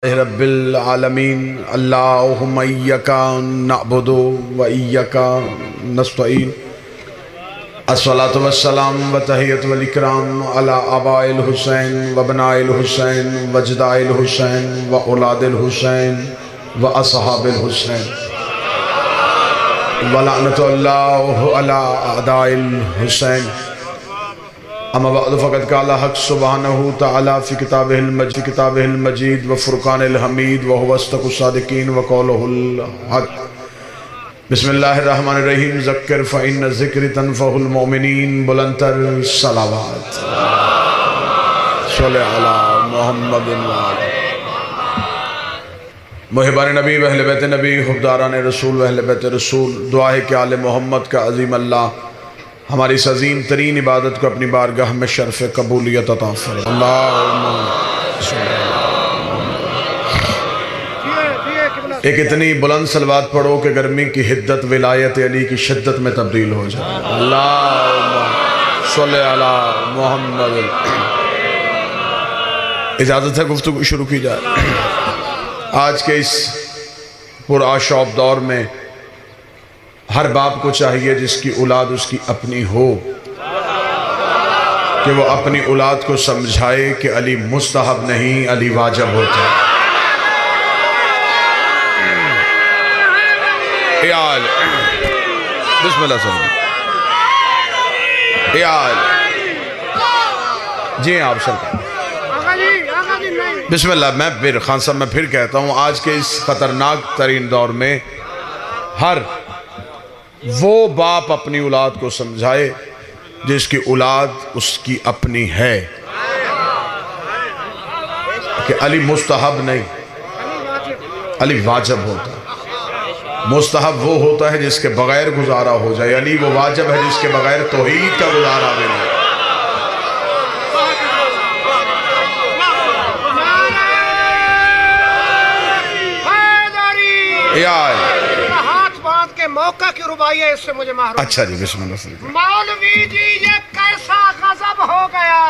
رب العالمین اللہم ایک نعبد و ایک نستعین الصلاة والسلام و تحیت والاکرام علی آباء الحسین و ابناء الحسین و اجداء الحسین و اولاد الحسین و اصحاب الحسین ولعنت اللہ علی اعداء الحسین اما بعد فقد قال حق سبحانہ تعالی فی کتابہ المجید و فرقان الحمید و هو اصدق الصادقین و قولہ الحق بسم اللہ الرحمن الرحیم ذکر فإن الذکر تنفع المؤمنین بلندتر صلوات صلی علی محمد محبان نبی و اہل بیت نبی حبداران رسول و اہل بیت رسول دعا ہے کہ آل محمد کا عظیم اللہ ہماری اس عظیم ترین عبادت کو اپنی بارگاہ میں شرف قبولیت عطا فرمائے اللہم ایک اتنی بلند صلوات پڑھو کہ گرمی کی حدت ولایت علی کی شدت میں تبدیل ہو جائے اللہم صلی علی محمد اجازت ہے گفتگو شروع کی جائے آج کے اس پرآشوب دور میں ہر باپ کو چاہیے جس کی اولاد اس کی اپنی ہو کہ وہ اپنی اولاد کو سمجھائے کہ علی مستحب نہیں علی واجب ہوتا ہے ایال بسم اللہ صلی اللہ ایال جی آپ سرکار بسم اللہ میں پھر خان صاحب میں پھر کہتا ہوں آج کے اس خطرناک ترین دور میں ہر وہ باپ اپنی اولاد کو سمجھائے جس کی اولاد اس کی اپنی ہے کہ علی مستحب نہیں علی واجب ہوتا ہے مستحب وہ ہوتا ہے جس کے بغیر گزارا ہو جائے علی وہ واجب ہے جس کے بغیر توحید کا گزارا بھی نہیں موقع کی ربائی ہے اس سے مجھے محروم اچھا جی بسم اللہ صلی اللہ مولوی جی یہ کیسا غضب ہو گیا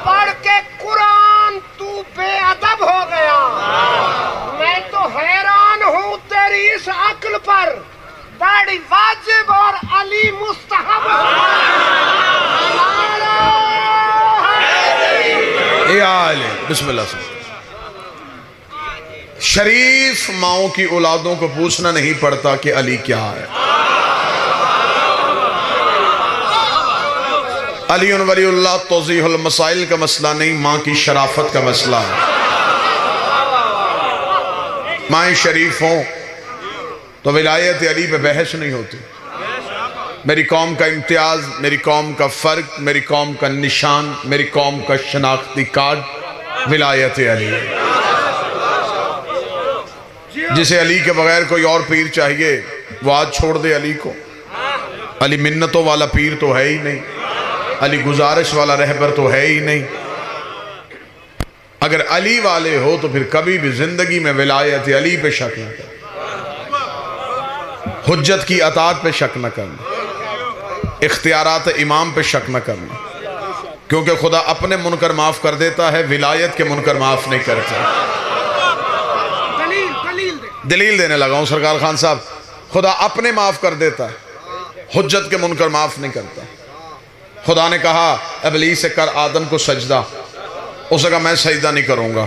پڑھ کے قرآن تو بے ادب ہو گیا میں تو حیران ہوں تیری اس عقل پر داڑھی واجب اور علی مستحب اے آلے بسم اللہ صلی اللہ شریف ماؤں کی اولادوں کو پوچھنا نہیں پڑتا کہ علی کیا ہے علی ولی اللہ توضیح المسائل کا مسئلہ نہیں ماں کی شرافت کا مسئلہ ہے مائیں شریف ہوں تو ولایت علی پہ بحث نہیں ہوتی میری قوم کا امتیاز میری قوم کا فرق میری قوم کا نشان میری قوم کا شناختی کارڈ ولایت علی جسے علی کے بغیر کوئی اور پیر چاہیے وہ آج چھوڑ دے علی کو علی منتوں والا پیر تو ہے ہی نہیں علی گزارش والا رہبر تو ہے ہی نہیں اگر علی والے ہو تو پھر کبھی بھی زندگی میں ولایت علی پہ شک نہ کرنا حجت کی اطاعت پہ شک نہ کرنا اختیارات امام پہ شک نہ کرنا کیونکہ خدا اپنے منکر معاف کر دیتا ہے ولایت کے منکر معاف نہیں کرتا دلیل دینے لگا ہوں سرکار خان صاحب خدا اپنے معاف کر دیتا ہے حجت کے منکر معاف نہیں کرتا خدا نے کہا ابلیس سے کر آدم کو سجدہ اس نے کہا میں سجدہ نہیں کروں گا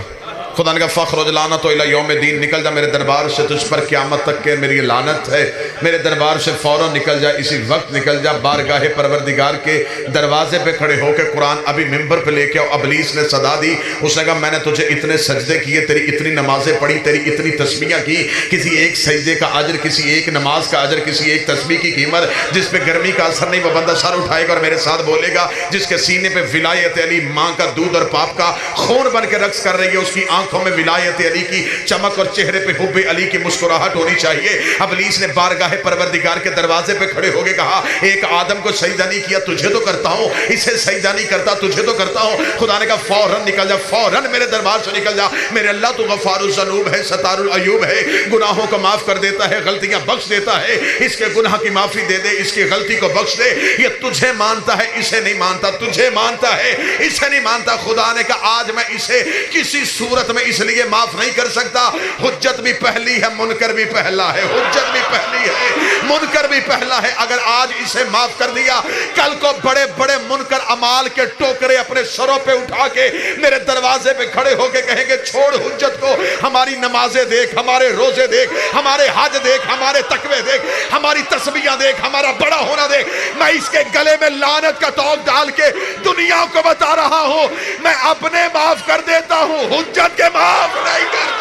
خدا نے کہا فخرج لعنت الی یوم الدین نکل جا میرے دربار سے تجھ پر قیامت تک کے میری لعنت ہے میرے دربار سے فوراً نکل جا اسی وقت نکل جا بارگاہ پروردگار کے دروازے پہ کھڑے ہو کے قرآن ابھی ممبر پہ لے کے آؤ ابلیس نے صدا دی اس نے کہا میں نے تجھے اتنے سجدے کیے تیری اتنی نمازیں پڑھی تیری اتنی تسبیحیں کی کسی ایک سجدے کا اجر کسی ایک نماز کا اجر کسی ایک تسبیح کی قیمت جس پہ گرمی کا اثر نہیں وہ بندہ سر اٹھائے گا اور میرے ساتھ بولے گا جس کے سینے پہ ولایت علی ماں کا دودھ اور پاپ کا خون بن کے رقص کر رہی ہے اس کی آنکھوں میں ولایت علی کی چمک اور چہرے پہ حب علی کی مسکراہٹ ہونی چاہیے ابلیس نے بارگاہ اللہ پروردگار کے دروازے پہ کھڑے ہو کے کہا ایک آدم کو سجدہ نہیں کیا تجھے تو کرتا ہوں، اسے سجدہ نہیں کرتا تجھے تو کرتا ہوں۔ خدا نے کہا فوراً نکل جا، فوراً میرے دربار سے نکل جا، میرے اللہ تو غفار الذنوب ہے، ستار العیوب ہے، گناہوں کو معاف کر دیتا ہے، غلطیاں بخش دیتا ہے، اس کے گناہ کی معافی دے دے، اس کی غلطی کو بخش دے۔ یہ تجھے مانتا ہے، اسے نہیں مانتا، تجھے مانتا ہے، اسے نہیں مانتا۔ خدا نے کہا آج میں اسے کسی صورت میں اس لیے معاف نہیں کر سکتا، حجت بھی پہلی ہے، منکر بھی پہلا ہے، حجت بھی پہلی ہے، منکر بھی پہلا ہے۔ اگر آج اسے معاف کر دیا، کل کو بڑے بڑے منکر اعمال کے ٹوکرے اپنے سروں پہ اٹھا کے میرے دروازے پہ کھڑے ہو کے کہیں گے چھوڑ حجت کو، ہماری نمازیں دیکھ، ہمارے روزے دیکھ، ہمارے حج دیکھ، ہمارے تقوی دیکھ، ہماری تسبیحاں دیکھ، ہمارا بڑا ہونا دیکھ۔ میں اس کے گلے میں لعنت کا توق ڈال کے دنیا کو بتا رہا ہوں میں اپنے معاف کر دیتا ہوں، حجت کے معاف نہیں کرتا۔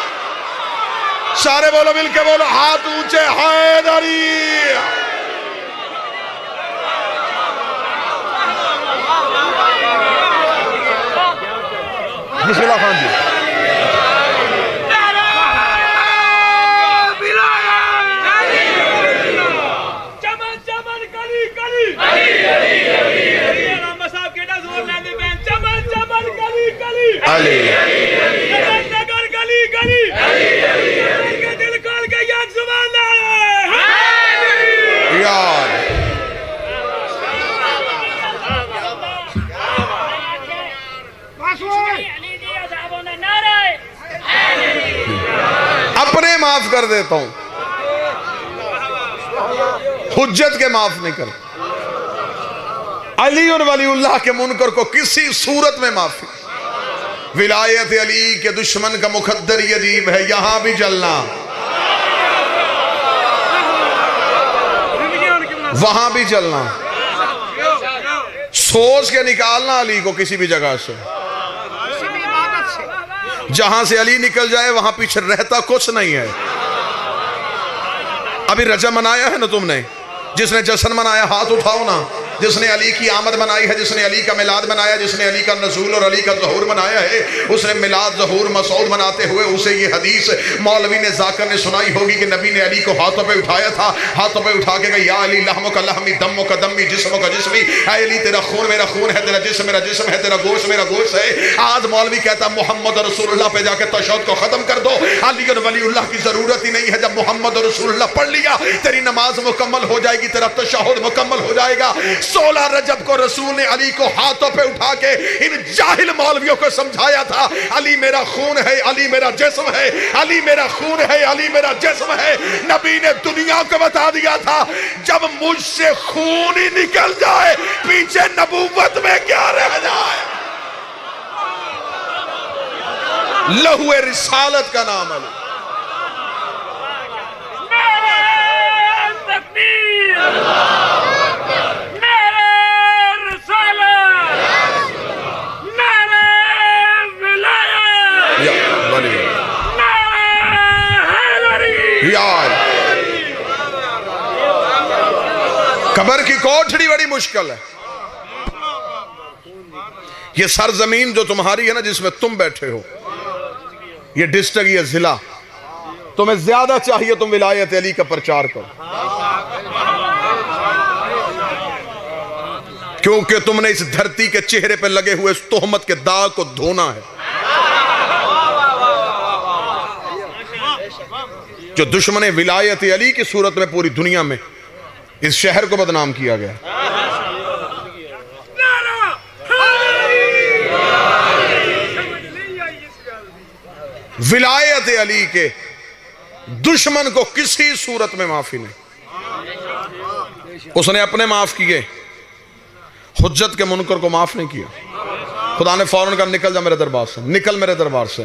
سارے بولو، مل کے بولو، ہاتھ اونچے، حیدری۔ بسم اللہ خان جی۔ علی نگر گلی گلی کے دل کھول کے یک زبان یار اپنے معاف کر دیتا ہوں، حجت کے معاف نہیں کرتا۔ علی اور ولی اللہ کے منکر کو کسی صورت میں معافی۔ ولایت علی کے دشمن کا مقدر یہ عجیب ہے، یہاں بھی جلنا، وہاں بھی جلنا، سوچ کے نکالنا علی کو کسی بھی جگہ سے، جہاں سے علی نکل جائے وہاں پیچھے رہتا کچھ نہیں ہے۔ ابھی رجب منایا ہے نا تم نے، جس نے جشن منایا ہاتھ اٹھاؤ نا، جس نے علی کی آمد منائی ہے، جس نے علی کا میلاد منایا، جس نے علی کا نزول اور علی کا ظہور منایا ہے، اس نے میلاد ظہور مسعود مناتے ہوئے اسے یہ حدیث مولوی نے ذاکر نے سنائی ہوگی کہ نبی نے علی کو ہاتھوں پہ اٹھایا تھا، ہاتھوں پہ اٹھا کے کہا یا علی لحمک لحمی دمک دمی جسمک جسمی، اے علی تیرا خون میرا خون ہے، تیرا جسم میرا جسم ہے، تیرا گوشت میرا گوشت ہے۔ آج مولوی کہتا محمد رسول اللہ پہ جا کے تشہد کو ختم کر دو، علی اور ولی اللہ کی ضرورت ہی نہیں ہے، جب محمد رسول اللہ پڑھ لیا تیری نماز مکمل ہو جائے گی، تیرا تشہد مکمل ہو جائے گا۔ 16 رجب کو رسول نے علی کو ہاتھوں پہ اٹھا کے ان جاہل مولویوں کو سمجھایا تھا علی میرا خون ہے، علی میرا جسم ہے، علی میرا خون ہے، علی میرا جسم ہے۔ نبی نے دنیا کو بتا دیا تھا جب مجھ سے خون ہی نکل جائے پیچھے نبوت میں کیا رہ جائے۔ لہو رسالت کا نام علی۔ قبر کی کوٹھڑی بڑی مشکل ہے، یہ سرزمین جو تمہاری ہے نا جس میں تم بیٹھے ہو، یہ ڈسٹرکٹ، یہ ضلع، تمہیں زیادہ چاہیے تم ولایت علی کا پرچار کرو، کیونکہ تم نے اس دھرتی کے چہرے پہ لگے ہوئے اس تہمت کے داغ کو دھونا ہے۔ جو دشمن ولایت علی کی صورت میں پوری دنیا میں اس شہر کو بدنام کیا گیا، ولایت علی کے دشمن کو کسی صورت میں معافی نہیں۔ اس نے اپنے معاف کیے، حجت کے منکر کو معاف نہیں کیا۔ خدا نے فوراً کہا نکل جا میرے دربار سے، نکل میرے دربار سے۔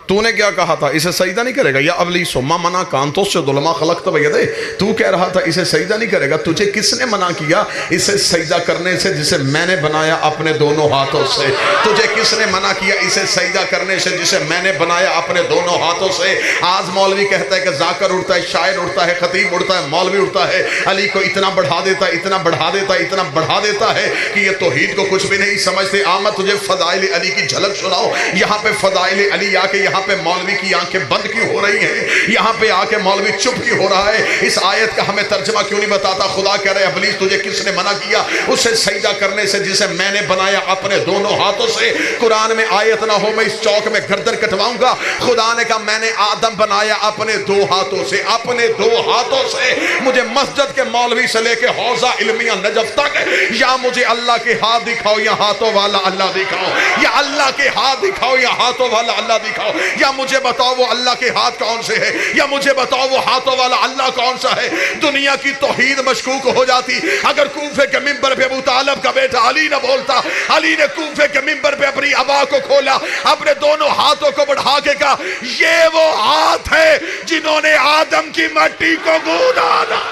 تو نے کیا کہا تھا؟ اسے سجدہ نہیں کرے گا، یا ابلیسو ما منع کانتو سے ظلمہ خلقت بیدے، تو کہہ رہا تھا اسے سجدہ نہیں کرے گا، تجھے کس نے منع کیا اسے سجدہ کرنے سے جسے میں نے بنایا اپنے دونوں ہاتھوں سے؟ تجھے کس نے منع کیا اسے سجدہ کرنے سے جسے میں نے بنایا اپنے دونوں ہاتھوں سے؟ آج مولوی کہتا ہے کہ ذاکر اڑتا ہے، شاعر اڑتا ہے، خطیب اڑتا ہے، مولوی اڑتا ہے، علی کو اتنا بڑھا دیتا ہے، اتنا بڑھا دیتا ہے، اتنا بڑھا دیتا ہے کہ یہ توحید کو کچھ بھی نہیں سمجھتے۔ آمد تجھے فضائل علی کی جھلک سناؤ، یہاں پہ فضائل علی آ کے یہاں یہاں پہ مولوی کی آنکھیں بند کیوں ہو رہی ہیں؟ یہاں پہ آ کے مولوی چپ کیوں ہو رہا ہے؟ اس آیت کا ہمیں ترجمہ کیوں نہیں بتاتا؟ خدا کہہ رہے ابلیس تجھے کس نے منع کیا اسے سجدہ کرنے سے جسے میں نے بنایا اپنے دونوں ہاتھوں سے؟ قرآن میں آیت نہ ہو میں اس چوک میں گردن کٹواؤں گا۔ خدا نے کہا میں نے آدم بنایا اپنے دو ہاتھوں سے، اپنے دو ہاتھوں سے۔ مجھے مسجد کے مولوی سے لے کے حوزہ علمیہ نجف تک یا مجھے اللہ کے ہاتھ دکھاؤ یا ہاتھوں والا اللہ دکھاؤ، یا اللہ کے ہاتھ دکھاؤ یا ہاتھوں والا اللہ دکھاؤ، یا مجھے بتاؤ وہ اللہ کے ہاتھ کون سے ہے، یا مجھے بتاؤ وہ ہاتھوں والا اللہ کون سا ہے۔ دنیا کی توحید مشکوک ہو جاتی اگر کوفے کے منبر پہ ابو طالب کا بیٹا علی نہ بولتا۔ علی نے کوفے کے منبر پہ اپنی ابا کو کھولا، اپنے دونوں ہاتھوں کو بڑھا کے کہا یہ وہ ہاتھ ہے جنہوں نے آدم کی مٹی کو گونا تھا۔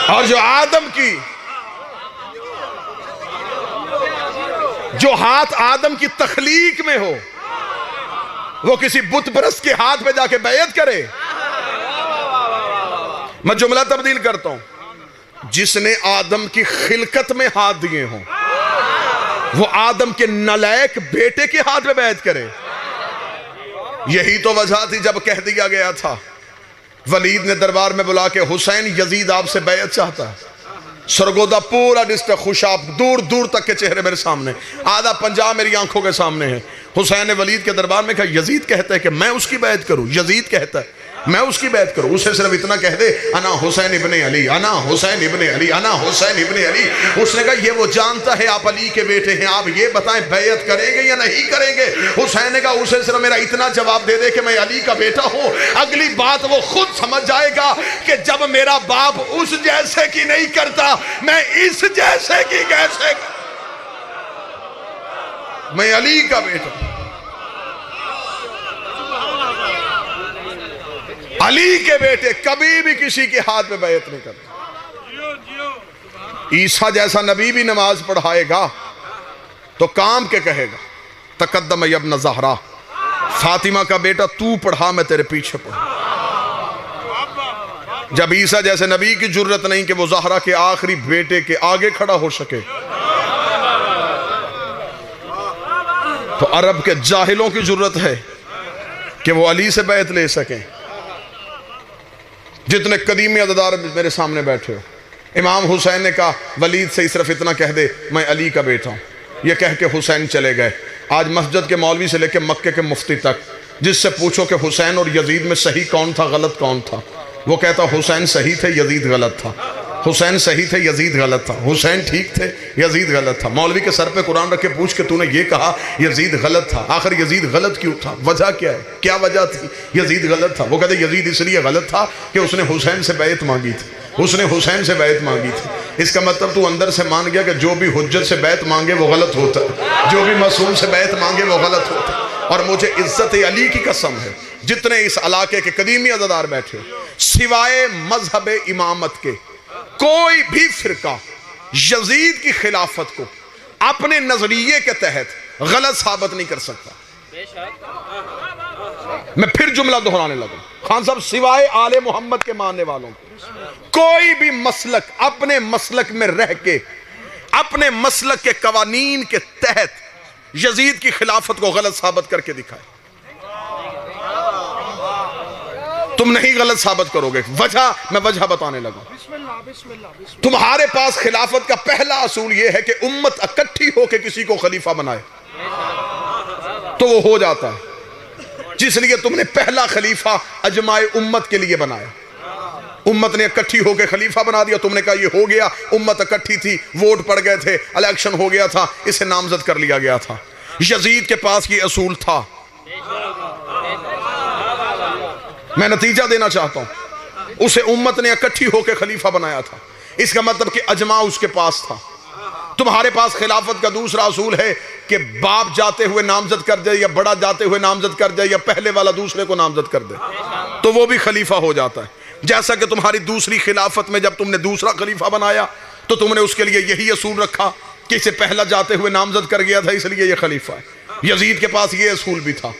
اور جو آدم کی جو ہاتھ آدم کی تخلیق میں ہو وہ کسی بت پرست کے ہاتھ پہ جا کے بیعت کرے۔ میں جملہ تبدیل کرتا ہوں، جس نے آدم کی خلقت میں ہاتھ دیے ہوں وہ آدم کے نالائق بیٹے کے ہاتھ پہ بیعت کرے۔ یہی تو وجہ تھی جب کہہ دیا گیا تھا، ولید نے دربار میں بلا کے حسین یزید آپ سے بیعت چاہتا ہے۔ سرگودا پورا ڈسٹرکٹ خوشاب، دور دور تک کے چہرے میرے سامنے، آدھا پنجاب میری آنکھوں کے سامنے ہے۔ حسین نے ولید کے دربار میں کہا یزید کہتا ہے کہ میں اس کی بیعت کروں، یزید کہتا ہے میں اس کی بیعت کروں۔ اسے صرف اتنا کہہ دے انا حسین ابن علی، انا حسین ابن علی، انا حسین ابن علی۔ اس نے کہا یہ وہ جانتا ہے آپ علی کے بیٹے ہیں، آپ یہ بتائیں بیعت کریں گے یا نہیں کریں گے؟ حسین نے کہا اسے صرف میرا اتنا جواب دے دے کہ میں علی کا بیٹا ہوں، اگلی بات وہ خود سمجھ جائے گا کہ جب میرا باپ اس جیسے کی نہیں کرتا میں اس جیسے کی کیسے میں علی کا بیٹا ہوں۔ علی کے بیٹے کبھی بھی کسی کے ہاتھ میں بیعت نہیں کرتے۔ عیسیٰ جیسا نبی بھی نماز پڑھائے گا تو کام کے کہے گا تقدم یا ابن زہرا، فاطمہ کا بیٹا تو پڑھا میں تیرے پیچھے پڑھا۔ جب عیسیٰ جیسے نبی کی جرت نہیں کہ وہ زہرا کے آخری بیٹے کے آگے کھڑا ہو سکے تو عرب کے جاہلوں کی جرت ہے کہ وہ علی سے بیعت لے سکیں۔ جتنے قدیمی عددار میرے سامنے بیٹھے ہو، امام حسین نے کہا ولید سے صرف اتنا کہہ دے میں علی کا بیٹا ہوں۔ یہ کہہ کے حسین چلے گئے۔ آج مسجد کے مولوی سے لے کے مکے کے مفتی تک جس سے پوچھو کہ حسین اور یزید میں صحیح کون تھا غلط کون تھا، وہ کہتا حسین صحیح تھے یزید غلط تھا، حسین صحیح تھے یزید غلط تھا، حسین ٹھیک تھے یزید غلط تھا۔ مولوی کے سر پہ قرآن رکھ کے پوچھ کہ تو نے یہ کہا یزید غلط تھا، آخر یزید غلط کیوں تھا؟ وجہ کیا ہے؟ کیا وجہ تھی یزید غلط تھا؟ وہ کہتے یزید اس لیے غلط تھا کہ اس نے حسین سے بیعت مانگی تھی، اس نے حسین سے بیعت مانگی تھی۔ اس کا مطلب تو اندر سے مان گیا کہ جو بھی حجت سے بیعت مانگے وہ غلط ہوتا ہے، جو بھی معصوم سے بیعت مانگے وہ غلط ہوتا ہے۔ اور مجھے عزت علی کی قسم ہے جتنے اس علاقے کے قدیمی عزادار بیٹھے سوائے مذہب امامت کے کوئی بھی فرقہ یزید کی خلافت کو اپنے نظریے کے تحت غلط ثابت نہیں کر سکتا۔ میں پھر جملہ دہرانے لگا، خان صاحب سوائے آل محمد کے ماننے والوں کوئی بھی مسلک اپنے مسلک میں رہ کے اپنے مسلک کے قوانین کے تحت یزید کی خلافت کو غلط ثابت کر کے دکھائے۔ تم نہیں غلط ثابت کرو گے، وجہ میں وجہ بتانے لگا۔ تمہارے پاس خلافت کا پہلا اصول یہ ہے کہ امت اکٹھی ہو کے کسی کو خلیفہ بنائے تو وہ ہو جاتا ہے، جس لیے تم نے پہلا خلیفہ اجماع امت کے لیے بنایا۔ امت نے اکٹھی ہو کے خلیفہ بنا دیا، تم نے کہا یہ ہو گیا، امت اکٹھی تھی، ووٹ پڑ گئے تھے، الیکشن ہو گیا تھا، اسے نامزد کر لیا گیا تھا۔ یزید کے پاس یہ اصول تھا۔ میں نتیجہ دینا چاہتا ہوں، اسے امت نے اکٹھی ہو کے خلیفہ بنایا تھا، اس کا مطلب کہ اجماع اس کے پاس تھا۔ تمہارے پاس خلافت کا دوسرا اصول ہے کہ باپ جاتے ہوئے نامزد کر دے یا بڑا جاتے ہوئے نامزد کر دے یا پہلے والا دوسرے کو نامزد کر دے تو وہ بھی خلیفہ ہو جاتا ہے۔ جیسا کہ تمہاری دوسری خلافت میں جب تم نے دوسرا خلیفہ بنایا تو تم نے اس کے لیے یہی اصول رکھا کہ اسے پہلا جاتے ہوئے نامزد کر گیا تھا اس لیے یہ خلیفہ ہے۔ یزید کے پاس یہ اصول بھی تھا،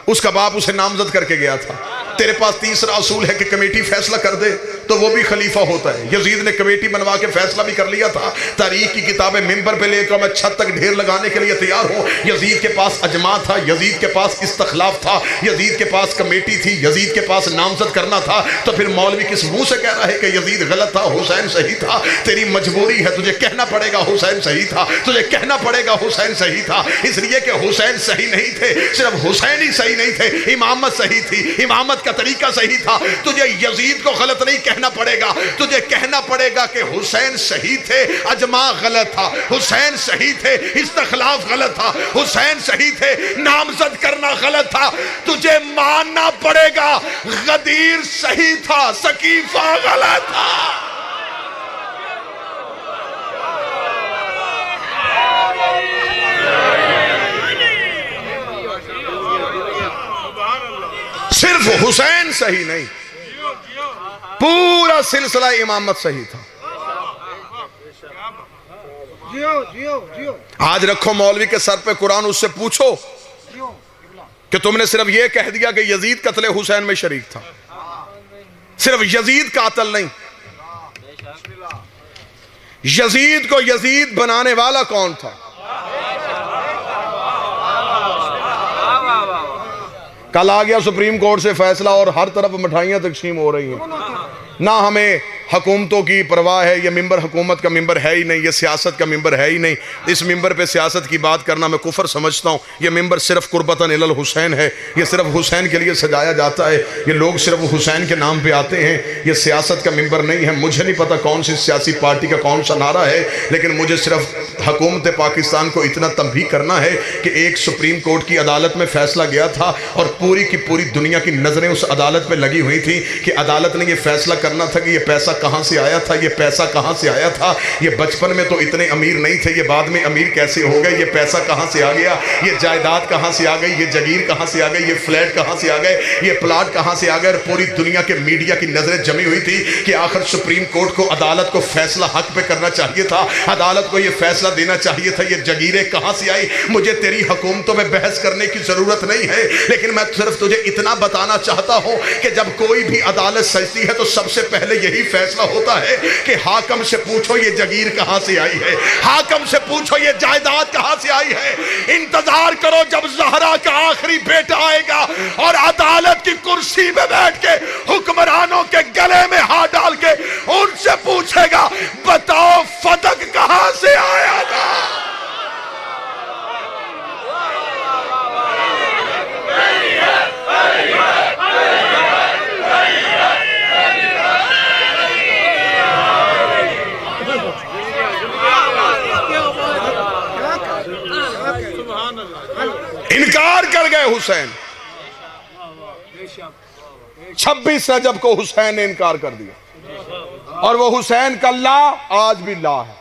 اس کا باپ اسے نامزد کر کے گیا تھا، تیرے پاس تیسرا اصول ہے کہ کمیٹی فیصلہ کر دے تو وہ بھی خلیفہ ہوتا ہے. یزید نے کمیٹی بنوا کے فیصلہ بھی کر لیا تھا. تاریخ کی کتابیں ممبر پہ لے کر میں چھت تک ڈھیر لگانے کے لیے تیار ہوں. یزید کے پاس اجماع تھا, یزید کے پاس استخلاف تھا, یزید کے پاس کمیٹی تھی, یزید کے پاس نامزد کرنا تھا. تو پھر مولوی کس منہ سے کہہ رہا ہے کہ یزید غلط تھا, حسین صحیح تھا؟ تیری مجبوری ہے, تجھے کہنا پڑے گا حسین صحیح تھا, تجھے کہنا پڑے گا حسین صحیح تھا. اس لیے کہ حسین صحیح نہیں تھے, صرف حسین ہی صحیح نہیں تھے, امامت صحیح تھی, امامت کا طریقہ صحیح تھا. تجھے یزید کو غلط نہیں کہنا پڑے گا, تجھے کہنا پڑے گا کہ حسین صحیح تھے, اجماع غلط تھا, حسین صحیح تھے, استخلاف غلط تھا, حسین صحیح تھے, نامزد کرنا غلط تھا. تجھے ماننا پڑے گا غدیر صحیح تھا, سقیفہ غلط تھا. صرف حسین صحیح نہیں, پورا سلسلہ امامت صحیح تھا. آج رکھو مولوی کے سر پہ قرآن, اس سے پوچھو کہ تم نے صرف یہ کہہ دیا کہ یزید قتل حسین میں شریک تھا. صرف یزید قاتل نہیں, یزید کو یزید بنانے والا کون تھا؟ کل آ گیا سپریم کورٹ سے فیصلہ اور ہر طرف مٹھائیاں تقسیم ہو رہی ہیں. نہ ہمیں حکومتوں کی پرواہ ہے, یہ ممبر حکومت کا ممبر ہے ہی نہیں, یہ سیاست کا ممبر ہے ہی نہیں. اس ممبر پہ سیاست کی بات کرنا میں کفر سمجھتا ہوں. یہ ممبر صرف قربتاً الی الحسین ہے, یہ صرف حسین کے لیے سجایا جاتا ہے. یہ لوگ صرف حسین کے نام پہ آتے ہیں, یہ سیاست کا ممبر نہیں ہے. مجھے نہیں پتا کون سی سیاسی پارٹی کا کون سا نعرہ ہے, لیکن مجھے صرف حکومت پاکستان کو اتنا تنبیہ کرنا ہے کہ ایک سپریم کورٹ کی عدالت میں فیصلہ گیا تھا اور پوری کی پوری دنیا کی نظریں اس عدالت پہ لگی ہوئی تھی کہ عدالت نے یہ فیصلہ کرنا تھا کہ یہ پیسہ کہاں سے آیا تھا, یہ پیسہ کہاں سے آیا تھا. یہ بچپن میں تو اتنے امیر نہیں تھے, یہ بعد میں امیر کیسے ہو گئے, یہ پیسہ کہاں سے آ گیا, یہ جائیداد کہاں سے آ گئی, یہ جگیر کہاں سے آ گئی, یہ فلیٹ کہاں سے آ گئے, یہ پلاٹ کہاں سے آ گئے. اور پوری دنیا کے میڈیا کی نظریں جمی ہوئی تھی کہ آخر سپریم کورٹ کو, عدالت کو فیصلہ حق پہ کرنا چاہیے تھا, عدالت کو یہ فیصلہ دینا چاہیے تھا. یہ جگیریں کہاں سے آئی؟ مجھے تیری حکومتوں میں بحث کرنے کی ضرورت نہیں ہے, لیکن میں صرف تجھے اتنا بتانا چاہتا ہوں کہ جب کوئی بھی عدالت سجتی ہے تو سب سے پہلے یہی فیصلہ ہوتا ہے کہ حاکم سے پوچھو یہ جگیر کہاں سے آئی ہے, حاکم سے پوچھو یہ جائیداد کہاں سے آئی ہے. انتظار کرو جب زہرا کا آخری بیٹا آئے گا اور عدالت کی کرسی میں بیٹھ کے حکمرانوں کے گلے میں ہاتھ ڈال کے ان سے پوچھے گا بتاؤ فتق کہاں سے آیا تھا. انکار کر گئے حسین. 26 رجب کو حسین نے انکار کر دیا, اور وہ حسین کا لا آج بھی لا ہے,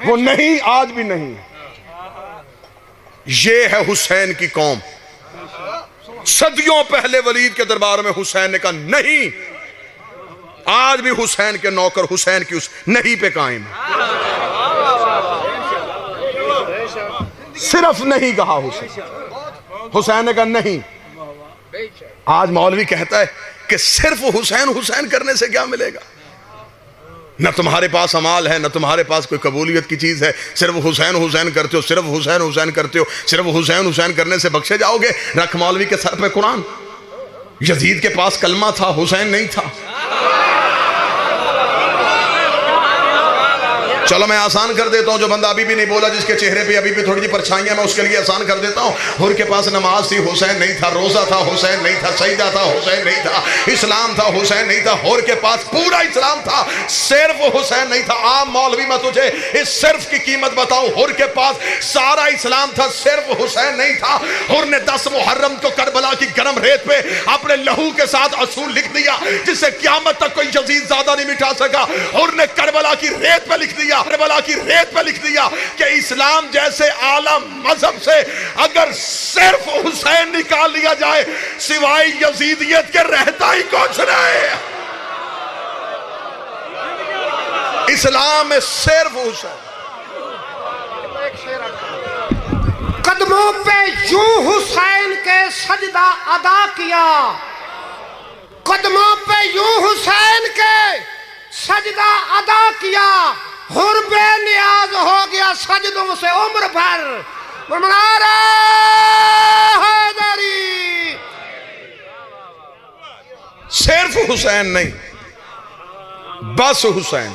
وہ نہیں آج بھی نہیں. یہ ہے حسین کی قوم. صدیوں پہلے ولید کے دربار میں حسین نے کہا نہیں, آج بھی حسین کے نوکر حسین کی اس نہیں پہ قائم ہے. صرف نہیں کہا حسین نے کہا نہیں. آج مولوی کہتا ہے کہ صرف حسین حسین کرنے سے کیا ملے گا, نہ تمہارے پاس امال ہے, نہ تمہارے پاس کوئی قبولیت کی چیز ہے, صرف حسین حسین کرتے ہو, صرف حسین حسین کرتے ہو, صرف حسین حسین کرنے سے بخشے جاؤ گے. رکھ مولوی کے سر پہ قرآن. یزید کے پاس کلمہ تھا, حسین نہیں تھا. چلو میں آسان کر دیتا ہوں, جو بندہ ابھی بھی نہیں بولا, جس کے چہرے پہ ابھی بھی تھوڑی جی پرچھائیاں, میں اس کے لیے آسان کر دیتا ہوں. حر کے پاس نماز تھی, حسین نہیں تھا. روزہ تھا, حسین نہیں تھا. سجدہ تھا, حسین نہیں تھا. اسلام تھا, حسین نہیں تھا. حر کے پاس پورا اسلام تھا, صرف حسین نہیں تھا. عام مولوی میں تجھے اس صرف کی قیمت بتاؤں. حر کے پاس سارا اسلام تھا, صرف حسین نہیں تھا. حر نے 10 محرم کو کربلا کی گرم ریت پہ اپنے لہو کے ساتھ اصول لکھ دیا جسے قیامت تک کوئی یزید زیادہ نہیں مٹا سکا. حر نے کربلا کی ریت پہ لکھ دیا, کربلا کی ریت پہ لکھ دیا کہ اسلام جیسے اعلیٰ مذہب سے اگر صرف حسین نکال لیا جائے سوائے یزیدیت کے رہتا ہی کچھ نہیں. اسلام میں صرف حسین. قد قدموں پہ یوں حسین کے سجدہ ادا کیا، قدموں پہ یوں حسین کے سجدہ ادا کیا، حر بے نیاز ہو گیا سجدوں سے عمر بھر، نعرہ حیدری۔ صرف حسین نہیں، بس حسین۔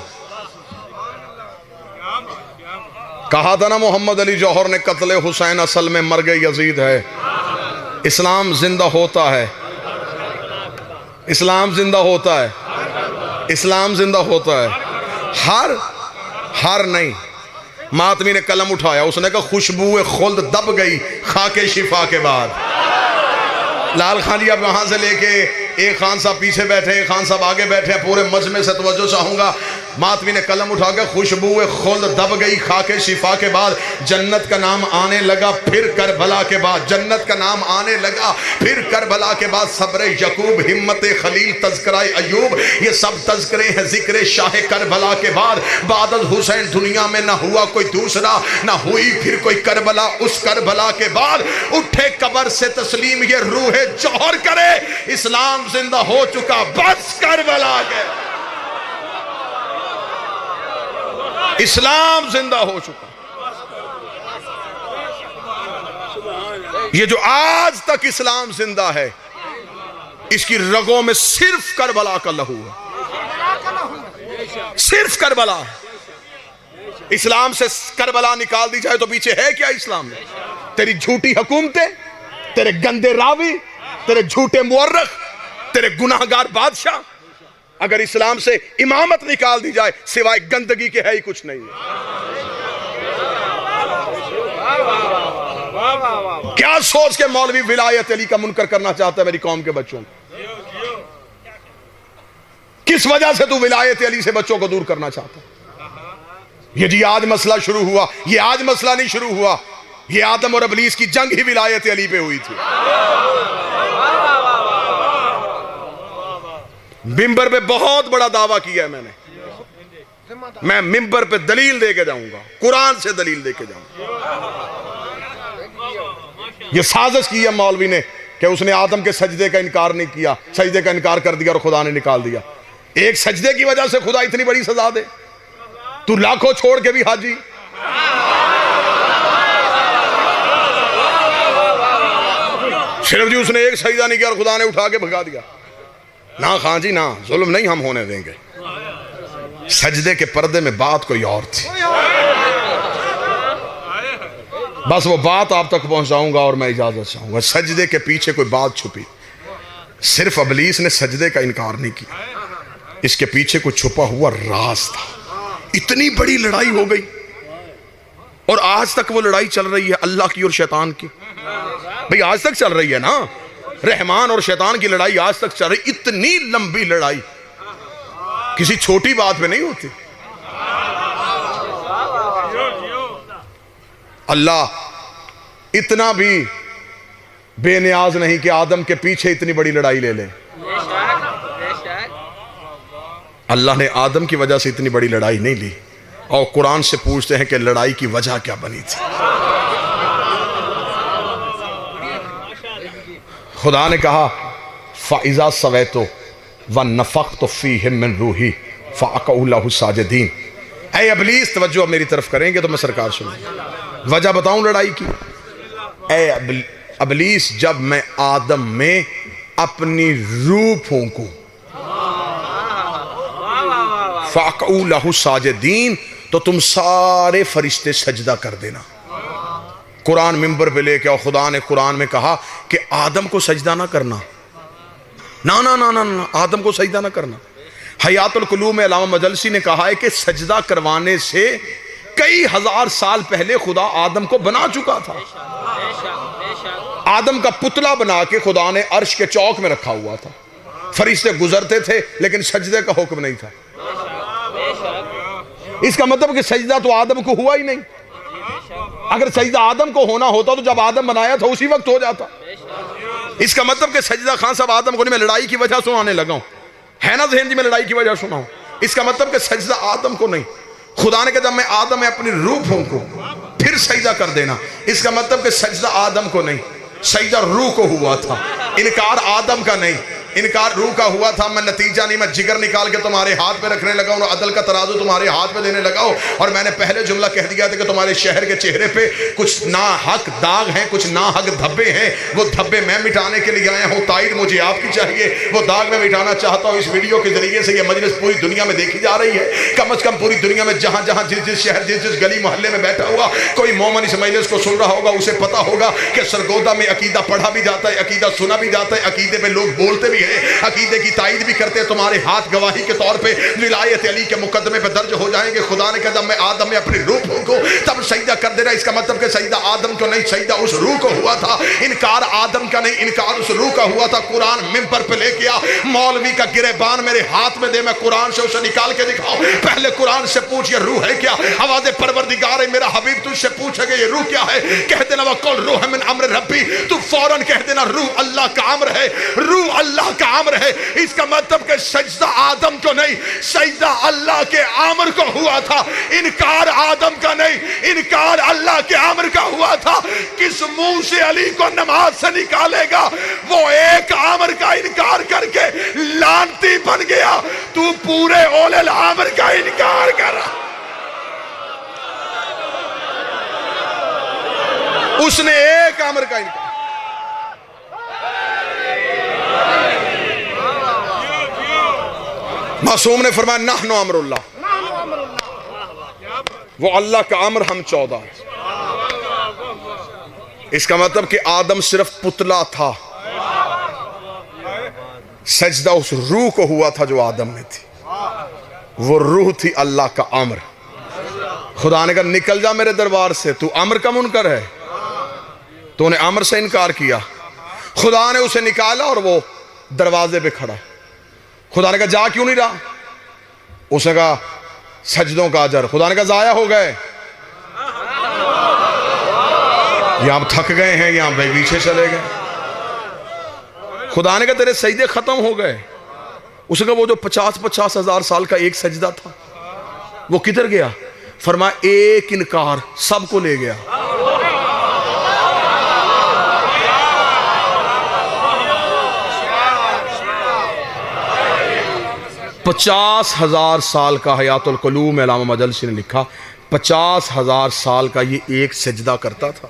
کہا تھا نا محمد علی جوہر نے قتل حسین اصل میں مرگ یزید ہے۔ اسلام زندہ ہوتا ہے، اسلام زندہ ہوتا ہے، اسلام زندہ ہوتا ہے۔ ہر نہیں۔ ماتمی نے قلم اٹھایا، اس نے کہا خوشبو خلد دب گئی خاک شفا کے بعد۔ لال خان جی اب وہاں سے لے کے ایک خان صاحب پیچھے بیٹھے، ایک خان صاحب آگے بیٹھے، پورے مجمع سے توجہ چاہوں گا۔ ماتمی نے قلم اٹھا کے خوشبو خلد دب گئی خاک شفا کے بعد، جنت کا نام آنے لگا پھر کربلا کے بعد، جنت کا نام آنے لگا پھر کربلا کے بعد، صبر یعقوب، ہمت خلیل، تذکرہ ایوب، یہ سب تذکرے ہیں ذکر شاہ کربلا کے بعد۔ بعد از حسین دنیا میں نہ ہوا کوئی دوسرا، نہ ہوئی پھر کوئی کربلا اس کربلا کے بعد۔ اٹھے قبر سے تسلیم یہ روح جوہر کرے، اسلام زندہ ہو چکا بس کربلا کے، اسلام زندہ ہو چکا۔ یہ جو آج تک اسلام زندہ ہے، اس کی رگوں میں صرف کربلا کا لہو ہے، صرف کربلا ہے۔ اسلام سے کربلا نکال دی جائے تو پیچھے ہے کیا اسلام میں؟ تیری جھوٹی حکومتیں، تیرے گندے راوی، تیرے جھوٹے مورخ، تیرے گناہگار بادشاہ۔ اگر اسلام سے امامت نکال دی جائے سوائے گندگی کے ہے ہی کچھ نہیں۔ کیا سوچ کے مولوی ولایت علی کا منکر کرنا چاہتا ہے میری قوم کے بچوں کو؟ کس وجہ سے تو ولایت علی سے بچوں کو دور کرنا چاہتا ہے؟ یہ جی آج مسئلہ شروع ہوا، یہ آج مسئلہ نہیں شروع ہوا، یہ آدم اور ابلیس کی جنگ ہی ولایت علی پہ ہوئی تھی۔ ممبر پہ بہت بڑا دعویٰ کیا ہے میں ممبر پہ دلیل دے کے جاؤں گا، قرآن سے دلیل دے کے جاؤں گا۔ یہ سازش کی ہے مولوی نے کہ اس نے آدم کے سجدے کا انکار نہیں کیا، سجدے کا انکار کر دیا اور خدا نے نکال دیا۔ ایک سجدے کی وجہ سے خدا اتنی بڑی سزا دے؟ تو لاکھوں چھوڑ کے بھی حاجی۔ صرف جی اس نے ایک سجدہ نہیں کیا اور خدا نے اٹھا کے بھگا دیا۔ نہ خان جی نہ، ظلم نہیں ہم ہونے دیں گے۔ سجدے کے پردے میں بات کوئی اور تھی، بس وہ بات آپ تک پہنچاؤں گا اور میں اجازت چاہوں گا۔ سجدے کے پیچھے کوئی بات چھپی، صرف ابلیس نے سجدے کا انکار نہیں کیا، اس کے پیچھے کوئی چھپا ہوا راز تھا۔ اتنی بڑی لڑائی ہو گئی اور آج تک وہ لڑائی چل رہی ہے اللہ کی اور شیطان کی۔ بھئی آج تک چل رہی ہے نا، رحمان اور شیطان کی لڑائی آج تک چل رہی۔ اتنی لمبی لڑائی کسی چھوٹی بات پہ نہیں ہوتی۔ اللہ اتنا بھی بے نیاز نہیں کہ آدم کے پیچھے اتنی بڑی لڑائی لے لے۔ اللہ نے آدم کی وجہ سے اتنی بڑی لڑائی نہیں لی، اور قرآن سے پوچھتے ہیں کہ لڑائی کی وجہ کیا بنی تھی۔ خدا نے کہا فَإِذَا سَوَيْتُ وَنَفَخْتُ فِيهِ مِن رُوحِي فَأَقَعُوا لَهُ سَاجِدِينَ۔ اے ابلیس توجہ اب میری طرف کریں گے تو میں سرکار سنیں، وجہ بتاؤں لڑائی کی۔ اے ابلیس، جب میں آدم میں اپنی روح پھونکوں فَأَقَعُوا لَهُ سَاجِدِينَ، تو تم سارے فرشتے سجدہ کر دینا۔ قرآن ممبر پہ لے کے، اور خدا نے قرآن میں کہا کہ آدم کو سجدہ نہ کرنا، نہ آدم کو سجدہ نہ کرنا۔ حیات القلوب میں علامہ مجلسی نے کہا ہے کہ سجدہ کروانے سے کئی ہزار سال پہلے خدا آدم کو بنا چکا تھا۔ آدم کا پتلا بنا کے خدا نے عرش کے چوک میں رکھا ہوا تھا، فرشتے گزرتے تھے لیکن سجدے کا حکم نہیں تھا۔ اس کا مطلب کہ سجدہ تو آدم کو ہوا ہی نہیں۔ اگر سجدہ آدم کو ہونا ہوتا تو جب آدم بنایا تھا اسی وقت ہو جاتا۔ اس کا مطلب کہ سجدہ خان صاحب آدم کو نہیں، میں لڑائی کی وجہ سنانے لگا ہوں، ہے نا ذہن جی، میں لڑائی کی وجہ سنا ہوں۔ اس کا مطلب کہ سجدہ آدم کو نہیں، خدا نے کہا جب میں آدم میں اپنی روح پھونکوں پھر پھر سجدہ کر دینا. اس کا مطلب کہ سجدہ آدم کو نہیں، سجدہ روح کو ہوا تھا. انکار آدم کا نہیں، انکار روح کا ہوا تھا. میں نتیجہ نہیں، میں جگر نکال کے تمہارے ہاتھ پہ رکھنے لگا ہوں، عدل کا ترازو تمہارے ہاتھ پہ دینے لگا ہوں. اور میں نے پہلے جملہ کہہ دیا تھا کہ تمہارے شہر کے چہرے پہ کچھ ناحق داغ ہیں، کچھ ناحق دھبے ہیں. وہ دھبے میں مٹانے کے لیے آیا ہوں، تائید مجھے آپ کی چاہیے. وہ داغ میں مٹانا چاہتا ہوں. اس ویڈیو کے ذریعے سے یہ مجلس پوری دنیا میں دیکھی جا رہی ہے. کم از کم پوری دنیا میں جہاں جہاں جس شہر جس گلی محلے میں بیٹھا ہوا کوئی مومن اس مجلس کو سن رہا ہوگا، اسے پتا ہوگا کہ سرگودا میں عقیدہ پڑھا بھی جاتا ہے، عقیدہ سنا بھی جاتا ہے، عقیدے پہ لوگ بولتے بھی ہیں، عقیدے کی تائید بھی کرتے ہیں. تمہارے ہاتھ گواہی کے طور پہ ولایت علی کے مقدمے پہ درج ہو جائیں گے. خدا نے کہا جب میں آدم میں اپنی روح پھونکوں تب سجدہ کر دینا. اس کا مطلب کہ سجدہ آدم کو نہیں، سجدہ اس روح کو ہوا تھا. انکار آدم کا نہیں، انکار اس روح کا ہوا تھا. قرآن ممبر پہ لے کے آ، مولوی کا گریبان میرے ہاتھ میں دے، میں قرآن سے اسے نکال کے دکھاؤ. پہلے قرآن سے پوچھ یہ روح ہے کیا؟ آواز پروردگار ہے میرا حبیب تجھ سے پوچھے گا یہ روح کیا ہے؟ کہہ دینا وَقُلْ رُوحٌ مِّنْ أَمْرِ رَبِّي. تو فوراً کہہ دینا روح اللہ کا امر ہے، روح اللہ کا امر ہے. اس کا مطلب کہ سجدہ آدم کو نہیں، سجدہ اللہ کے امر کو ہوا تھا. انکار آدم کا نہیں، انکار اللہ کے امر کا ہوا تھا. کس منہ سے علی کو نماز سے نکالے گا؟ وہ ایک امر کا انکار کر کے لعنتی بن گیا. تو پورے اولے الامر کا انکار کر رہا. اس نے ایک امر کا انکار. معصوم نے فرمایا نحن امر اللہ، وہ اللہ کا امر، ہم 14 ہیں. اس کا مطلب کہ آدم صرف پتلا تھا، سجدہ اس روح کو ہوا تھا جو آدم میں تھی. وہ روح تھی اللہ کا امر. خدا نے کہا نکل جا میرے دربار سے، تو امر کا منکر ہے، تو نے امر سے انکار کیا. خدا نے اسے نکالا اور وہ دروازے پہ کھڑا. خدا نے کہا جا کیوں نہیں رہا؟ اس نے کہا سجدوں کا اجر. خدا نے کہا ضائع ہو گئے، یا آپ تھک گئے ہیں یا پیچھے چلے گئے. خدا نے کہا تیرے سجدے ختم ہو گئے. اس نے کہا وہ جو 50 ہزار سال کا ایک سجدہ تھا وہ کدھر گیا؟ فرمایا ایک انکار سب کو لے گیا. 50,000 سال کا حیات القلوب میں علامہ مجلسی نے لکھا 50,000 سال کا یہ ایک سجدہ کرتا تھا.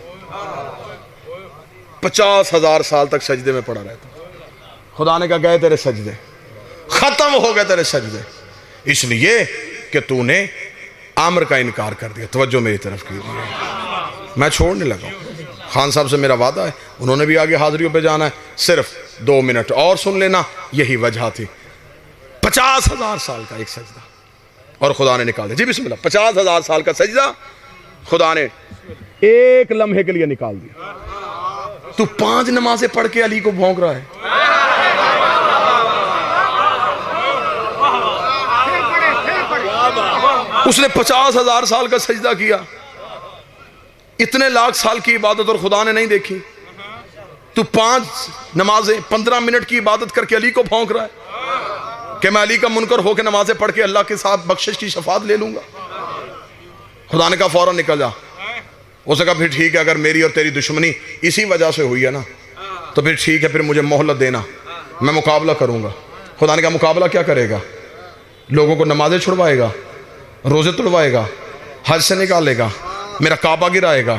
50,000 سال تک سجدے میں پڑا رہتا. خدا نے کہا گئے تیرے سجدے، ختم ہو گئے تیرے سجدے، اس لیے کہ تو نے امر کا انکار کر دیا. توجہ میری طرف کیجیے، میں چھوڑنے لگا ہوں. خان صاحب سے میرا وعدہ ہے، انہوں نے بھی آگے حاضریوں پہ جانا ہے. صرف 2 منٹ اور سن لینا. یہی وجہ تھی 50,000 سال کا ایک سجدہ اور خدا نے نکال دیا. جی بسم اللہ. 50,000 سال کا سجدہ خدا نے ایک لمحے کے لیے نکال دیا. تو 5 نمازیں پڑھ کے علی کو بھونک رہا ہے. اس نے 50,000 سال کا سجدہ کیا. اتنے لاکھ سال کی عبادت اور خدا نے نہیں دیکھی. تو 5 نمازیں 15 منٹ کی عبادت کر کے علی کو بھونک رہا ہے کہ میں علی کا منکر ہو کے نمازیں پڑھ کے اللہ کے ساتھ بخشش کی شفاعت لے لوں گا. خدا نے کہا فوراً نکل جا. اس نے کہا پھر ٹھیک ہے، اگر میری اور تیری دشمنی اسی وجہ سے ہوئی ہے نا تو پھر ٹھیک ہے، پھر مجھے مہلت دینا، میں مقابلہ کروں گا. خدا نے کہا مقابلہ کیا کرے گا؟ لوگوں کو نمازیں چھڑوائے گا، روزے توڑوائے گا، حج سے نکالے گا، میرا کعبہ گرائے گا.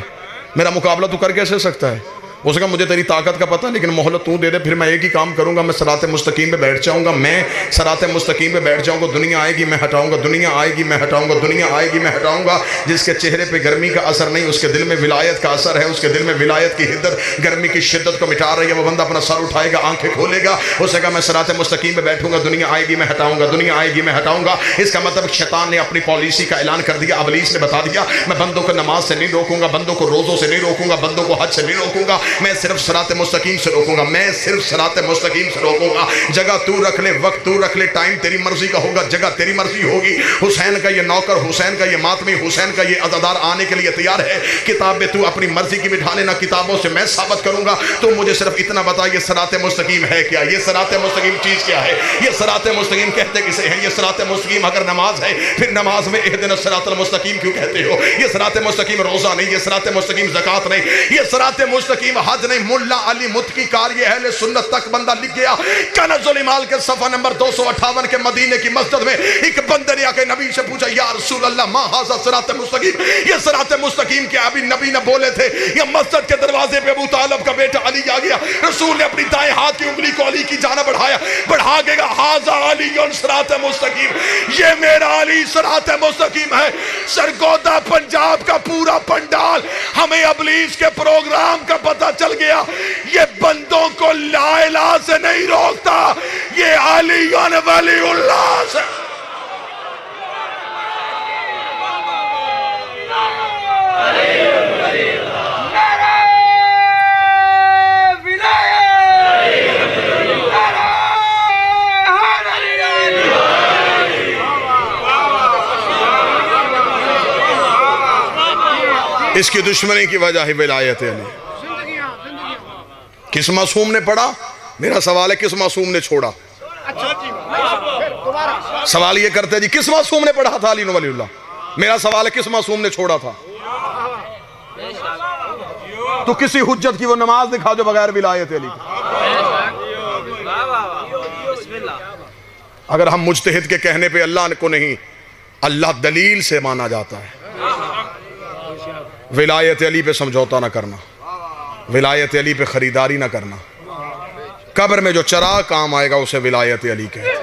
میرا مقابلہ تو کر کیسے سکتا ہے؟ اس نے کہا مجھے تیری طاقت کا پتہ، لیکن مہلت تو دے دے، پھر میں ایک ہی کام کروں گا، میں صراط مستقیم پہ بیٹھ جاؤں گا. میں صراط مستقیم پہ بیٹھ جاؤں گا. دنیا آئے گی میں ہٹاؤں گا، دنیا آئے گی میں ہٹاؤں گا، دنیا آئے گی میں ہٹاؤں گا. جس کے چہرے پہ گرمی کا اثر نہیں، اس کے دل میں ولایت کا اثر ہے. اس کے دل میں ولایت کی حدت گرمی کی شدت کو مٹا رہی ہے. وہ بندہ اپنا سر اٹھائے گا، آنکھیں کھولے گا. اس نے کہا میں صراط مستقیم پہ بیٹھوں گا، دنیا آئے گی میں ہٹاؤں گا، دنیا آئے گی میں ہٹاؤں گا. اس کا مطلب شیطان نے اپنی پالیسی کا اعلان کر دیا. ابلیس نے بتا دیا میں بندوں کو نماز سے نہیں روکوں گا، بندوں کو روزوں سے نہیں روکوں گا، بندوں کو حج سے نہیں روکوں گا. میں صرف صراط مستقیم سے روکوں گا، میں صرف صراط مستقیم سے روکوں گا۔ جگہ تو رکھ لے، وقت تو رکھ لے، ٹائم تیری مرضی کا ہوگا، جگہ تیری مرضی ہوگی۔ حسین کا یہ نوکر، حسین کا یہ ماتمی، حسین کا یہ عزادار آنے کے لیے تیار ہے۔ کتاب میں تو اپنی مرضی کی بٹھا لینا، کتابوں سے میں ثابت کروں گا۔ تو مجھے صرف اتنا بتا، یہ صراط مستقیم ہے کیا؟ یہ صراط مستقیم چیز کیا ہے؟ یہ صراط مستقیم کہتے کسے ہیں؟ یہ صراط مستقیم اگر نماز ہے، پھر نماز میں اہدنا الصراط المستقیم کیوں کہتے ہو؟ یہ صراط مستقیم روزہ نہیں، یہ صراط مستقیم زکوٰۃ نہیں، یہ صراط مستقیم حج نہیں۔ ملا علی متقی قاری اہل سنت تک بندہ لکھ گیا، کنز الایمال کے صفحہ نمبر 258 کے مدینے کی مسجد میں ایک بندے نے آ کے نبی سے پوچھا، یا رسول اللہ ما ھذا صراط مستقیم، یہ صراط مستقیم کیا؟ ابھی نبی نے بولے تھے، یہ مسجد کے دروازے پہ ابو طالب کا بیٹا علی آ گیا، رسول نے اپنی دائیں ہاتھ کی انگلی کو علی کی جانب بڑھا کے کہا، ھذا علی صراط مستقیم، یہ میرا علی صراط مستقیم ہے۔ سرگودا پنجاب کا پورا پنڈال، ہمیں ابلیس کے پروگرام کا پتہ چل گیا، یہ بندوں کو لا الہ سے نہیں روکتا، یہ علی ولی اللہ سے۔ اس کی دشمنی کی وجہ ہے ولایت علی۔ کس معصوم نے پڑھا؟ میرا سوال ہے کس معصوم نے چھوڑا؟ سوال یہ کرتے جی کس معصوم نے پڑھا تھا علی ولی اللہ؟ میرا سوال ہے کس معصوم نے چھوڑا تھا؟ تو کسی حجت کی وہ نماز دکھا جو بغیر ولایت علی کی۔ اگر ہم مجتہد کے کہنے پہ اللہ کو نہیں، اللہ دلیل سے مانا جاتا ہے۔ ولایت علی پہ سمجھوتا نہ کرنا، ولایت علی پہ خریداری نہ کرنا۔ قبر میں جو چراغ کام آئے گا اسے ولایت علی کہتے ہیں۔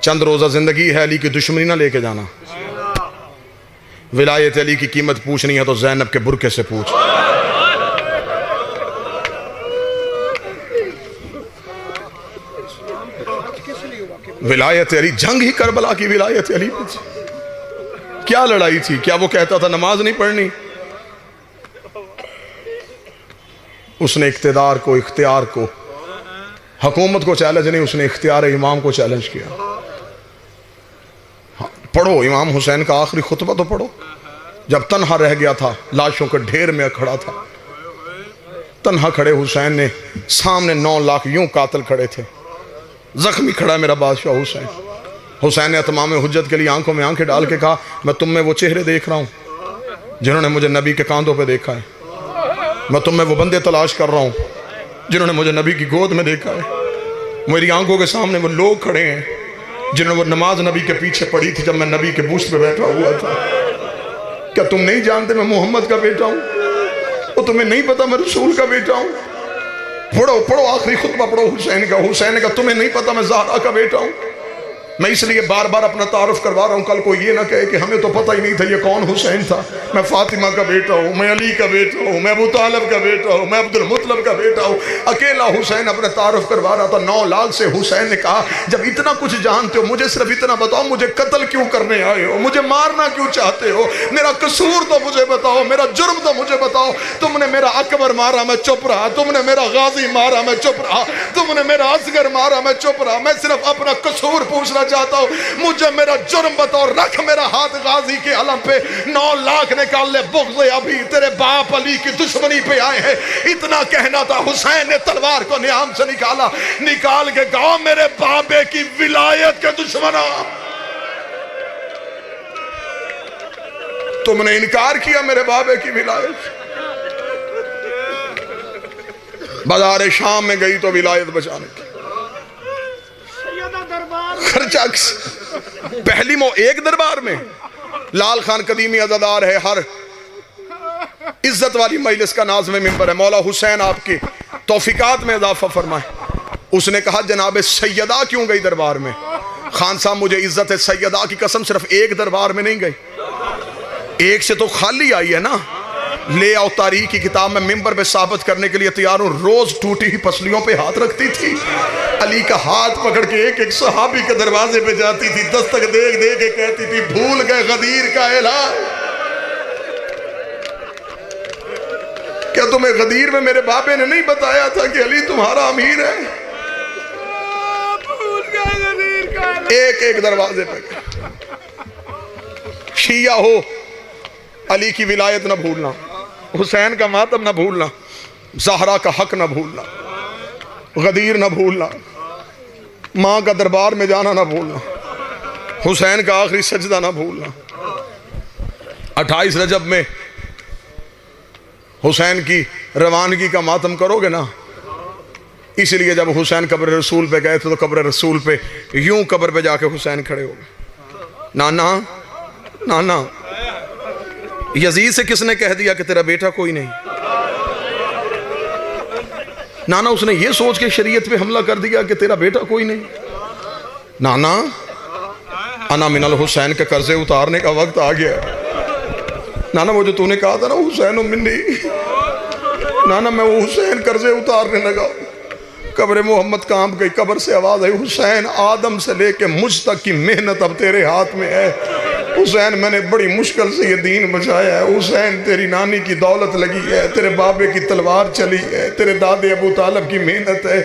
چند روزہ زندگی ہے، علی کی دشمنی نہ لے کے جانا۔ ولایت علی کی قیمت پوچھنی ہے تو زینب کے برقعے سے پوچھ۔ ولایت علی، جنگ ہی کربلا کی ولایت علی پہ کیا لڑائی تھی؟ کیا وہ کہتا تھا نماز نہیں پڑھنی؟ اس نے اقتدار کو، اختیار کو، حکومت کو چیلنج نہیں، اس نے اختیار امام کو چیلنج کیا۔ پڑھو امام حسین کا آخری خطبہ تو پڑھو، جب تنہا رہ گیا تھا، لاشوں کے ڈھیر میں کھڑا تھا، تنہا کھڑے حسین نے، سامنے 9 لاکھ یوں قاتل کھڑے تھے، زخمی کھڑا ہے میرا بادشاہ حسین۔ حسین نے اتمام حجت کے لیے آنکھوں میں آنکھیں ڈال کے کہا، میں تم میں وہ چہرے دیکھ رہا ہوں جنہوں نے مجھے نبی کے کاندھوں پہ دیکھا ہے، میں تم میں وہ بندے تلاش کر رہا ہوں جنہوں نے مجھے نبی کی گود میں دیکھا ہے، میری آنکھوں کے سامنے وہ لوگ کھڑے ہیں جنہوں نے وہ نماز نبی کے پیچھے پڑھی تھی جب میں نبی کے بوسٹ پہ بیٹھا ہوا تھا۔ کیا تم نہیں جانتے میں محمد کا بیٹا ہوں؟ اور تمہیں نہیں پتا میں رسول کا بیٹا ہوں؟ پڑھو آخری خطبہ پڑھو حسین کا۔ حسین نے کہا تمہیں نہیں پتا میں زہرا کا بیٹا ہوں؟ میں اس لیے بار بار اپنا تعارف کروا رہا ہوں، کل کو یہ نہ کہے کہ ہمیں تو پتہ ہی نہیں تھا یہ کون حسین تھا۔ میں فاطمہ کا بیٹا ہوں، میں علی کا بیٹا ہوں، میں ابو طالب کا بیٹا ہوں، میں عبد المطلب کا بیٹا ہوں۔ اکیلا حسین اپنا تعارف کروا رہا تھا۔ 9 لاکھ سے حسین نے کہا جب اتنا کچھ جانتے ہو مجھے صرف اتنا بتاؤ، مجھے قتل کیوں کرنے آئے ہو؟ مجھے مارنا کیوں چاہتے ہو؟ میرا قصور تو مجھے بتاؤ، میرا جرم تو مجھے بتاؤ۔ تم نے میرا اکبر مارا میں چپ رہا، تم نے میرا غازی مارا میں چپ رہا، تم نے میرا اصغر مارا میں چپ رہا، میں صرف اپنا قصور پوچھنا چاہتا ہوں، مجھے میرا جرم بتاؤ۔ رکھ میرا ہاتھ غازی کے علم پہ۔ 9 لاکھ نکال لے، بغض ابھی تیرے باپ علی کی دشمنی پہ آئے ہیں۔ اتنا کہنا تھا، حسین نے تلوار کو نیام سے نکال کے کہا میرے بابے کی ولایت کے دشمنوں، تم نے انکار کیا میرے بابے کی ولایت۔ بازار شام میں گئی تو ولایت بچانے کی خرچہ پہلی ایک دربار میں لال خان قدیمی عزادار ہے، ہر عزت والی مجلس کا ناظم منبر ہے۔ مولا حسین آپ کی توفیقات میں اضافہ فرمائے۔ اس نے کہا جناب سیدہ کیوں گئی دربار میں؟ خان صاحب مجھے عزت سیدہ کی قسم صرف ایک دربار میں نہیں گئی، ایک سے تو خالی آئی ہے نا۔ لے آؤ تاریخ کی کتاب میں منبر پہ ثابت کرنے کے لیے تیار ہوں، روز ٹوٹی ہی پسلیوں پہ ہاتھ رکھتی تھی، علی کا ہاتھ پکڑ کے ایک ایک صحابی کے دروازے پہ جاتی تھی، دستک دے دے کے کہتی تھی بھول گئے غدیر کا اعلان۔ کیا تمہیں غدیر میں میرے بابے نے نہیں بتایا تھا کہ علی تمہارا امیر ہے؟ ایک ایک دروازے پہ شیعہ ہو علی کی ولایت نہ بھولنا، حسین کا ماتم نہ بھولنا، زہرا کا حق نہ بھولنا، غدیر نہ بھولنا، ماں کا دربار میں جانا نہ بھولنا، حسین کا آخری سجدہ نہ بھولنا۔ 28 رجب میں حسین کی روانگی کا ماتم کرو گے نا، اس لیے جب حسین قبر رسول پہ گئے تھے تو قبر رسول پہ یوں قبر پہ جا کے حسین کھڑے ہو گئے، نانا نانا یزید سے کس نے کہہ دیا کہ تیرا بیٹا کوئی نہیں؟ نانا اس نے یہ سوچ کے شریعت پہ حملہ کر دیا کہ تیرا بیٹا کوئی نہیں؟ نانا انا من الحسین کے قرضے اتارنے کا وقت آ گیا۔ نانا وہ جو تو نے کہا تھا نا حسین و منی، نانا میں وہ حسین قرضے اتارنے لگا۔ قبر محمد کانپ گئی، قبر سے آواز آئی، حسین آدم سے لے کے مجھ تک کی محنت اب تیرے ہاتھ میں ہے۔ حسین میں نے بڑی مشکل سے یہ دین بچایا ہے، حسین تیری نانی کی دولت لگی ہے، تیرے بابے کی تلوار چلی ہے، تیرے دادے ابو طالب کی محنت ہے،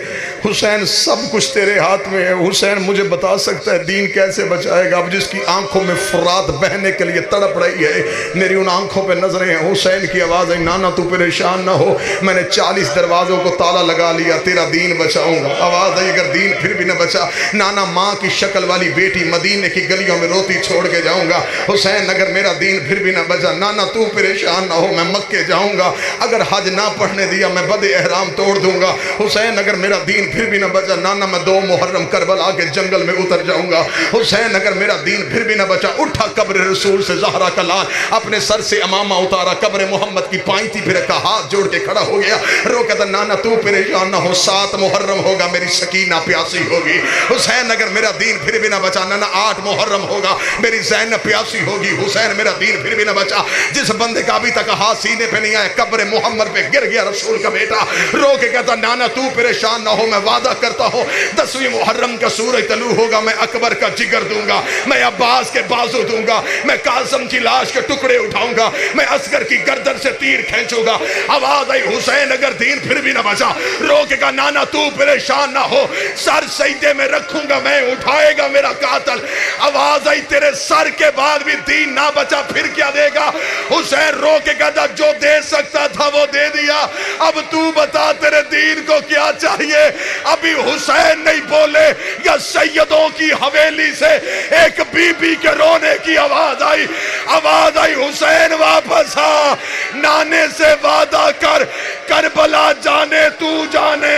حسین سب کچھ تیرے ہاتھ میں ہے۔ حسین مجھے بتا سکتا ہے دین کیسے بچائے گا؟ اب جس کی آنکھوں میں فرات بہنے کے لیے تڑپ رہی ہے، میری ان آنکھوں پہ نظریں ہیں۔ حسین کی آواز ہے، نانا تو پریشان نہ ہو، میں نے 40 دروازوں کو تالا لگا لیا، تیرا دین بچاؤں گا۔ آواز ہے، اگر دین پھر بھی نہ بچا، نانا ماں کی شکل والی بیٹی مدینے کی گلیوں میں روتی چھوڑ کے جاؤں گا۔ حسین اگر میرا دین پھر بھی نہ بچا، نانا تو پریشان نہ ہو، میں مکے جاؤں گا، اگر حج نہ پڑھنے دیا میں بد احرام توڑ دوں گا۔ حسین اگر میرا دین پھر بھی نہ بچا، نانا میں 2 محرم کربلا کے جنگل میں اتر جاؤں گا۔ حسین اگر میرا دین پھر بھی نہ بچا، اٹھا قبر رسول سے زہرا کا لال، اپنے سر سے امامہ اتارا، قبر محمد کی پائنتی پھر کا ہاتھ جوڑ کے کھڑا ہو گیا، رو کہتا نانا تو پریشان نہ ہو، 7 محرم ہوگا میری سکینہ پیاسی ہوگی۔ حسین اگر میرا دین پھر بھی نہ بچا، نانا 8 محرم ہوگا میری زینب پیاسی ہوگی۔ حسین میرا دین پھر بھی نہ بچا، جس بندے کا ابھی تک ہاتھ سینے پہ نہیں آیا، قبر محمد پہ گر گیا رسول کا بیٹا، رو کے کہتا نانا تو پریشان نہ ہو، میں وعدہ کرتا ہوں 10ویں محرم کا سورج طلوع ہوگا، میں اکبر کا جگر دوں گا، میں عباس کے بازو دوں گا، میں قاسم کی لاش کے ٹکڑے اٹھاؤں گا، میں اصغر کی گردن سے تیر کھینچوں گا۔ آواز آئی، حسین اگر دین پھر بھی نہ بچا، رو کے کہا نانا تو پریشان نہ ہو، سر سجدے میں رکھوں گا میں، اٹھائے گا میرا قاتل۔ آواز آئی، تیرے سر کے بعد بھی دین نہ بچا پھر کیا دے گا؟ حسین رو کے کہتا جو دے سکتا تھا وہ دے دیا، اب تو بتا تیرے دین کو کیا چاہیے؟ ابھی حسین نہیں بولے، یا سیدوں کی حویلی سے ایک بی بی کے رونے کی آواز آئی، حسین واپس آ، نانے سے وعدہ کر، کربلا جانے تو جانے،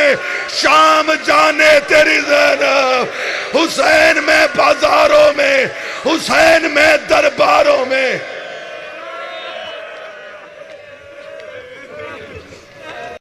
شام جانے تیری زینب۔ حسین میں بازاروں میں، حسین میں درباروں میں